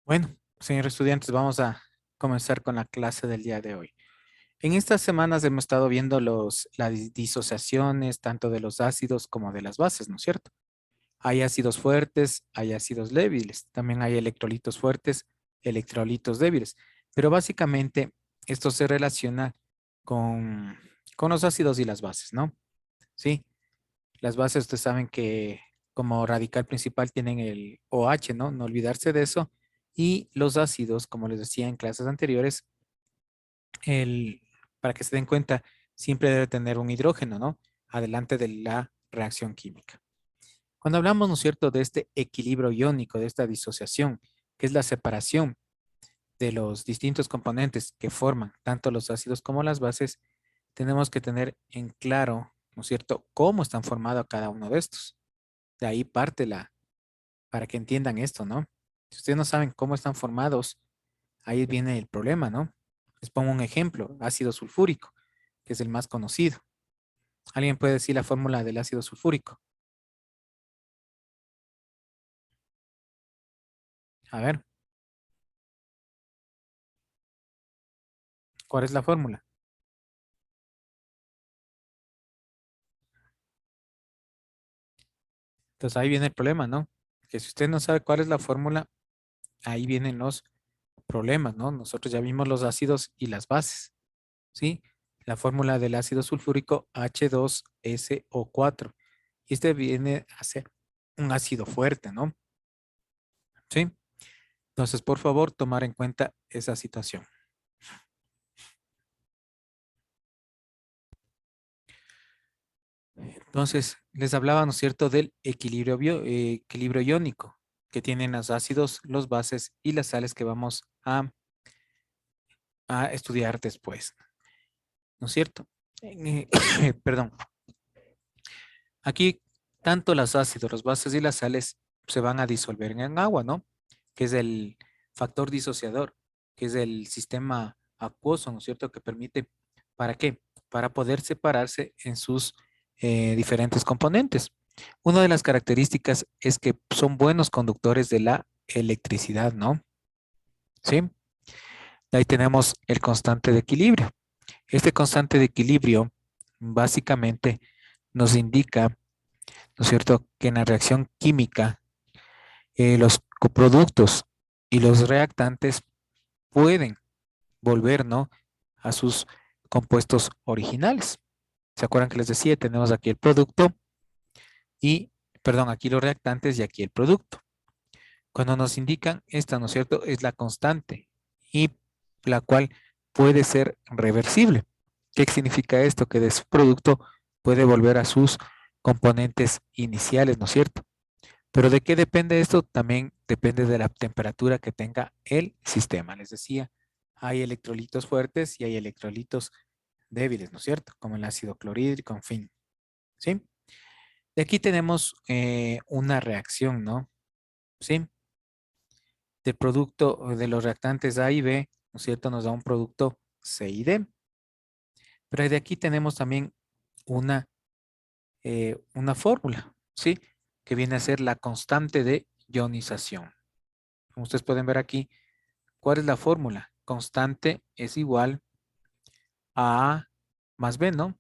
Bueno, señores estudiantes, vamos a comenzar con la clase del día de hoy. En estas semanas hemos estado viendo las disociaciones tanto de los ácidos como de las bases, ¿no es cierto? Hay ácidos fuertes, hay ácidos débiles, también hay electrolitos fuertes, electrolitos débiles, pero básicamente esto se relaciona con, con los ácidos y las bases, ¿no? Sí, las bases ustedes saben que como radical principal tienen el OH, ¿no? No olvidarse de eso. Y los ácidos, como les decía en clases anteriores, el, para que se den cuenta, siempre debe tener un hidrógeno, ¿no? Adelante de la reacción química. Cuando hablamos, ¿no es cierto?, de este equilibrio iónico, de esta disociación, que es la separación de los distintos componentes que forman tanto los ácidos como las bases, tenemos que tener en claro, ¿no es cierto?, cómo están formados cada uno de estos. De ahí parte para que entiendan esto, ¿no? Si ustedes no saben cómo están formados, ahí viene el problema, ¿no? Les pongo un ejemplo, ácido sulfúrico, que es el más conocido. ¿Alguien puede decir la fórmula del ácido sulfúrico? A ver, ¿cuál es la fórmula? Entonces ahí viene el problema, ¿no? Que si usted no sabe cuál es la fórmula, ahí vienen los problemas, ¿no? Nosotros ya vimos los ácidos y las bases, ¿sí? La fórmula del ácido sulfúrico H2SO4. Y este viene a ser un ácido fuerte, ¿no? ¿Sí? Entonces, por favor, tomar en cuenta esa situación. Entonces, les hablaba, ¿no es cierto?, del equilibrio iónico que tienen los ácidos, los bases y las sales que vamos a estudiar después, ¿no es cierto? Perdón. Aquí, tanto los ácidos, los bases y las sales se van a disolver en agua, ¿no? Que es el factor disociador, que es el sistema acuoso, ¿no es cierto?, que permite, ¿para qué? Para poder separarse en sus diferentes componentes. Una de las características es que son buenos conductores de la electricidad, ¿no? ¿Sí? Ahí tenemos el constante de equilibrio. Este constante de equilibrio básicamente nos indica, ¿no es cierto?, que en la reacción química los coproductos y los reactantes pueden volver, ¿no?, a sus compuestos originales. ¿Se acuerdan que les decía? Tenemos aquí el producto y, perdón, aquí los reactantes y aquí el producto. Cuando nos indican esta, ¿no es cierto?, es la constante y la cual puede ser reversible. ¿Qué significa esto? Que de su producto puede volver a sus componentes iniciales, ¿no es cierto? Pero ¿de qué depende esto? También depende de la temperatura que tenga el sistema. Les decía, hay electrolitos fuertes y hay electrolitos débiles, ¿no es cierto? Como el ácido clorhídrico, en fin, ¿sí? Y aquí tenemos una reacción, ¿no? ¿Sí? Del producto de los reactantes A y B, ¿no es cierto? Nos da un producto C y D. Pero de aquí tenemos también una, una fórmula, ¿sí? Que viene a ser la constante de ionización. Como ustedes pueden ver aquí, ¿cuál es la fórmula? Constante es igual a A más B, ¿no?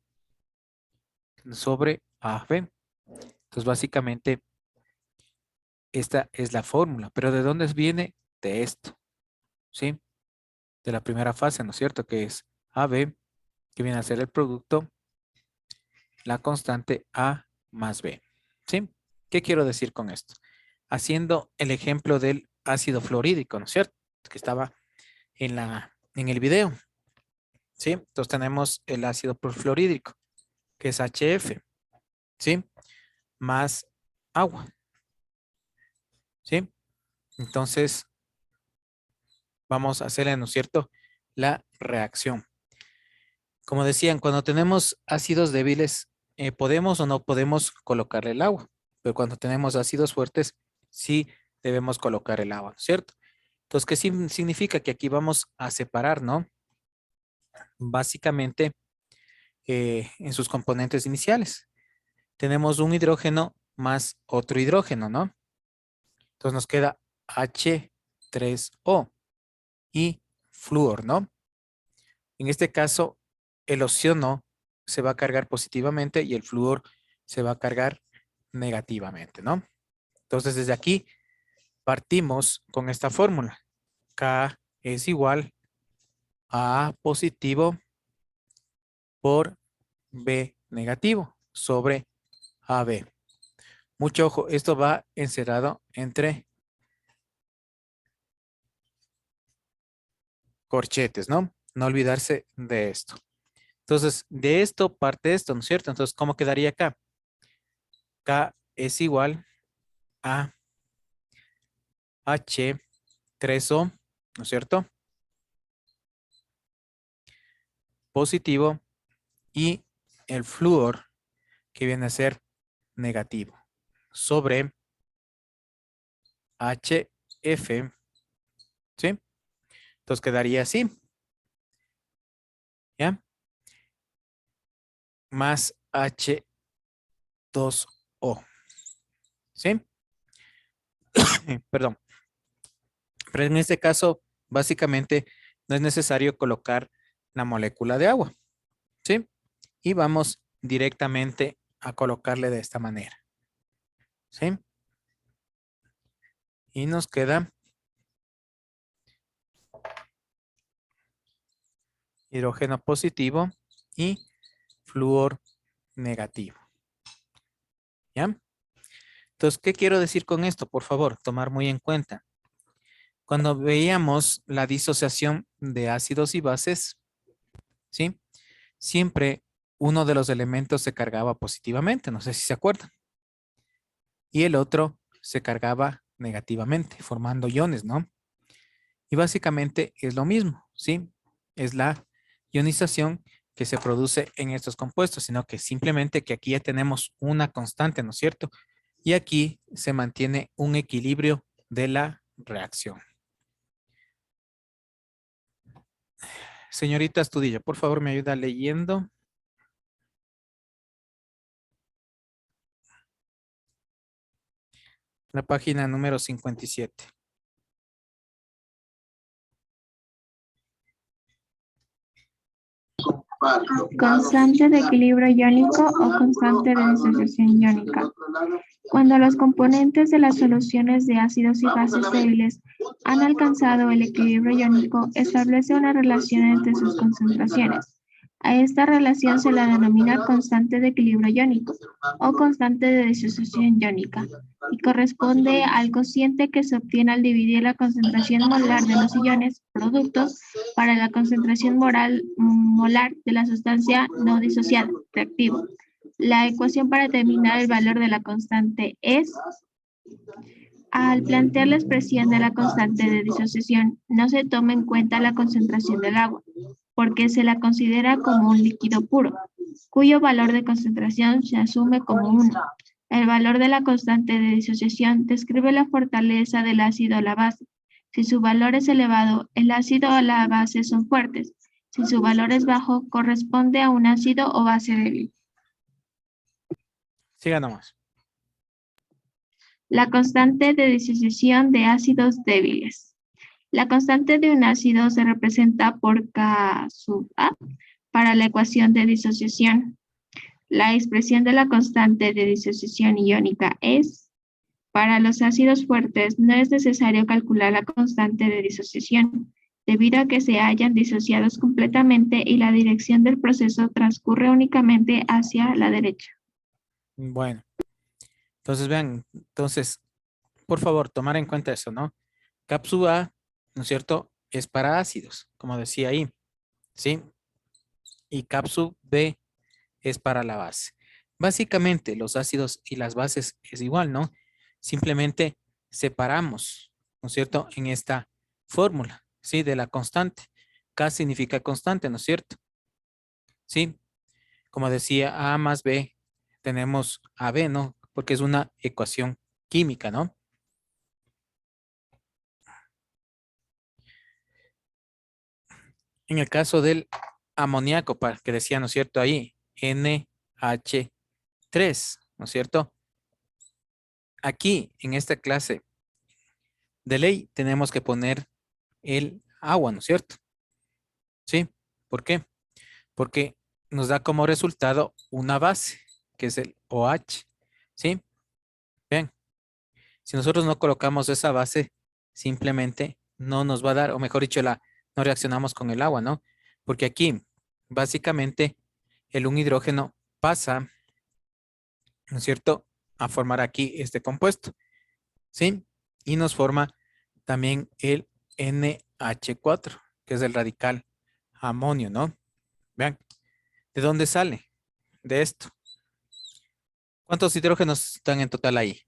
Sobre AB. Entonces, básicamente, esta es la fórmula. ¿Pero de dónde viene? De esto, ¿sí? De la primera fase, ¿no es cierto? Que es AB, que viene a ser el producto, la constante A más B, ¿sí? ¿Qué quiero decir con esto? Haciendo el ejemplo del ácido fluorhídrico, ¿no es cierto? Que estaba en el video, ¿sí? Entonces tenemos el ácido fluorhídrico, que es HF, ¿sí? Más agua, ¿sí? Entonces, vamos a hacerle, ¿no es cierto?, la reacción. Como decían, cuando tenemos ácidos débiles, podemos o no podemos colocarle el agua, pero cuando tenemos ácidos fuertes, sí debemos colocar el agua, ¿no es cierto? Entonces, ¿qué significa? Que aquí vamos a separar, ¿no? Básicamente, en sus componentes iniciales. Tenemos un hidrógeno más otro hidrógeno, ¿no? Entonces nos queda H 3O y flúor, ¿no? En este caso, el ozono se va a cargar positivamente y el flúor se va a cargar negativamente, ¿no? Entonces, desde aquí partimos con esta fórmula. K es igual a A positivo por B negativo sobre AB. Mucho ojo, esto va encerrado entre corchetes, ¿no? No olvidarse de esto. Entonces, de esto parte esto, ¿no es cierto? Entonces, ¿cómo quedaría acá? K es igual a H3O, ¿no es cierto? Positivo y el flúor que viene a ser negativo sobre HF, ¿sí? Entonces quedaría así, ¿ya? Más H2O, ¿sí? Perdón. Pero en este caso, básicamente, no es necesario colocar la molécula de agua, ¿sí? Y vamos directamente a colocarle de esta manera, ¿sí? Y nos queda hidrógeno positivo y flúor negativo, ¿ya? Entonces, ¿qué quiero decir con esto? Por favor, tomar muy en cuenta. Cuando veíamos la disociación de ácidos y bases, ¿sí? Siempre uno de los elementos se cargaba positivamente, no sé si se acuerdan, y el otro se cargaba negativamente, formando iones, ¿no? Y básicamente es lo mismo, ¿sí? Es la ionización que se produce en estos compuestos, sino que simplemente que aquí ya tenemos una constante, ¿no es cierto? Y aquí se mantiene un equilibrio de la reacción. Señorita Astudillo, por favor, me ayuda leyendo. La página número 57. Constante de equilibrio iónico o constante de disociación iónica. Cuando los componentes de las soluciones de ácidos y bases débiles han alcanzado el equilibrio iónico, establece una relación entre sus concentraciones. A esta relación se la denomina constante de equilibrio iónico o constante de disociación iónica y corresponde al cociente que se obtiene al dividir la concentración molar de los iones productos para la concentración molar de la sustancia no disociada, reactivo. La ecuación para determinar el valor de la constante es, al plantear la expresión de la constante de disociación, no se toma en cuenta la concentración del agua, porque se la considera como un líquido puro, cuyo valor de concentración se asume como 1. El valor de la constante de disociación describe la fortaleza del ácido a la base. Si su valor es elevado, el ácido o la base son fuertes. Si su valor es bajo, corresponde a un ácido o base débil. Siga nomás. La constante de disociación de ácidos débiles. La constante de un ácido se representa por K sub A para la ecuación de disociación. La expresión de la constante de disociación iónica es: para los ácidos fuertes no es necesario calcular la constante de disociación, debido a que se hallan disociados completamente y la dirección del proceso transcurre únicamente hacia la derecha. Bueno, entonces vean, entonces, por favor, tomar en cuenta eso, ¿no? Cápsula, ¿no es cierto? Es para ácidos, como decía ahí, ¿sí? Y cápsula B es para la base. Básicamente, los ácidos y las bases es igual, ¿no? Simplemente separamos, ¿no es cierto? En esta fórmula, ¿sí? De la constante. K significa constante, ¿no es cierto? Sí, como decía, A más B, tenemos AB, ¿no? Porque es una ecuación química, ¿no? En el caso del amoníaco, que decía, ¿no es cierto? Ahí, NH3, ¿no es cierto? Aquí, en esta clase, de ley tenemos que poner el agua, ¿no es cierto? ¿Sí? ¿Por qué? Porque nos da como resultado una base, que es el OH. ¿Sí? Bien, si nosotros no colocamos esa base, simplemente no nos va a dar, o mejor dicho, no reaccionamos con el agua, ¿no? Porque aquí, básicamente, un hidrógeno pasa, ¿no es cierto?, a formar aquí este compuesto, ¿sí? Y nos forma también el NH4, que es el radical amonio, ¿no? Vean, ¿de dónde sale? De esto. ¿Cuántos hidrógenos están en total ahí?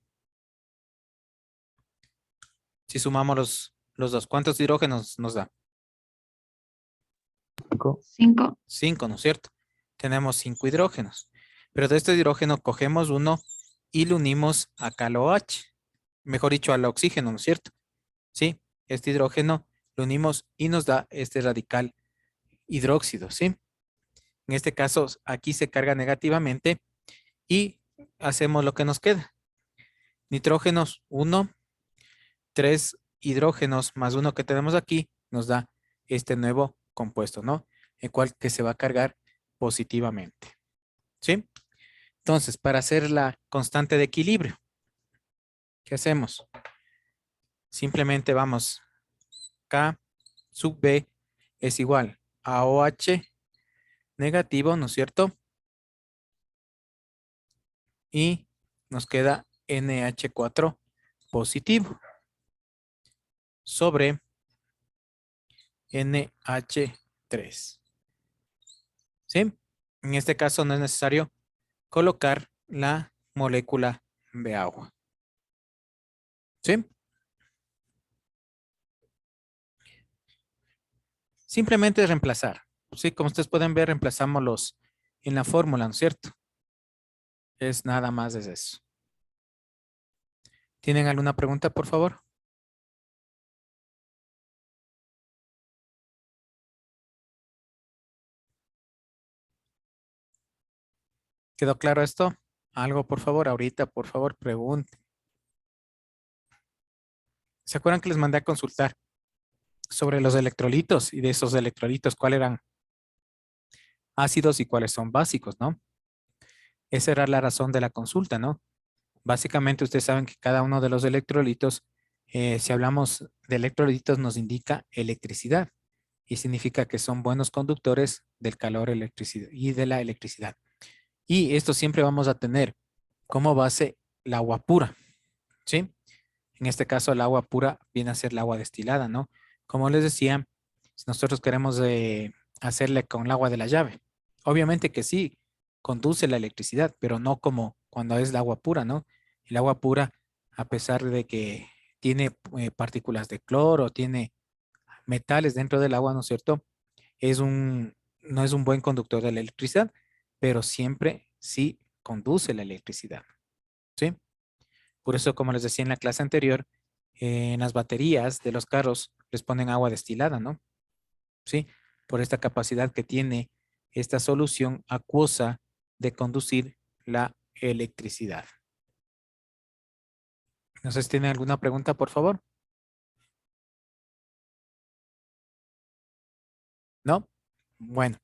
Si sumamos los dos, ¿cuántos hidrógenos nos da? 5. 5. 5, ¿no es cierto? Tenemos 5 hidrógenos. Pero de este hidrógeno cogemos uno y lo unimos acá al OH. Mejor dicho, al oxígeno, ¿no es cierto? Sí, este hidrógeno lo unimos y nos da este radical hidróxido, ¿sí? En este caso, aquí se carga negativamente y hacemos lo que nos queda. Nitrógenos 1, 3 hidrógenos más uno que tenemos aquí nos da este nuevo compuesto, ¿no? El cual que se va a cargar positivamente, ¿sí? Entonces, para hacer la constante de equilibrio, ¿qué hacemos? Simplemente vamos, K sub B es igual a OH negativo, ¿no es cierto? Y nos queda NH4 positivo sobre NH3. ¿Sí? En este caso no es necesario colocar la molécula de agua. ¿Sí? Simplemente es reemplazar. Sí, como ustedes pueden ver, reemplazamos los en la fórmula, ¿no es cierto? Es nada más de eso. ¿Tienen alguna pregunta, por favor? ¿Quedó claro esto? Algo, por favor, ahorita, por favor, pregunten. ¿Se acuerdan que les mandé a consultar sobre los electrolitos y de esos electrolitos, cuáles eran ácidos y cuáles son básicos, ¿no? Esa era la razón de la consulta, ¿no? Básicamente ustedes saben que cada uno de los electrolitos, si hablamos de electrolitos, nos indica electricidad y significa que son buenos conductores del calor electricidad y de la electricidad. Y esto siempre vamos a tener como base el agua pura, ¿sí? En este caso, el agua pura viene a ser el agua destilada, ¿no? Como les decía, si nosotros queremos hacerle con el agua de la llave, obviamente que sí, conduce la electricidad, pero no como cuando es el agua pura, ¿no? El agua pura, a pesar de que tiene partículas de cloro, tiene metales dentro del agua, ¿no es cierto? No es un buen conductor de la electricidad, pero siempre sí conduce la electricidad, ¿sí? Por eso, como les decía en la clase anterior, en las baterías de los carros les ponen agua destilada, ¿no? Sí, por esta capacidad que tiene esta solución acuosa de conducir la electricidad. No sé si tienen alguna pregunta, por favor. ¿No? Bueno,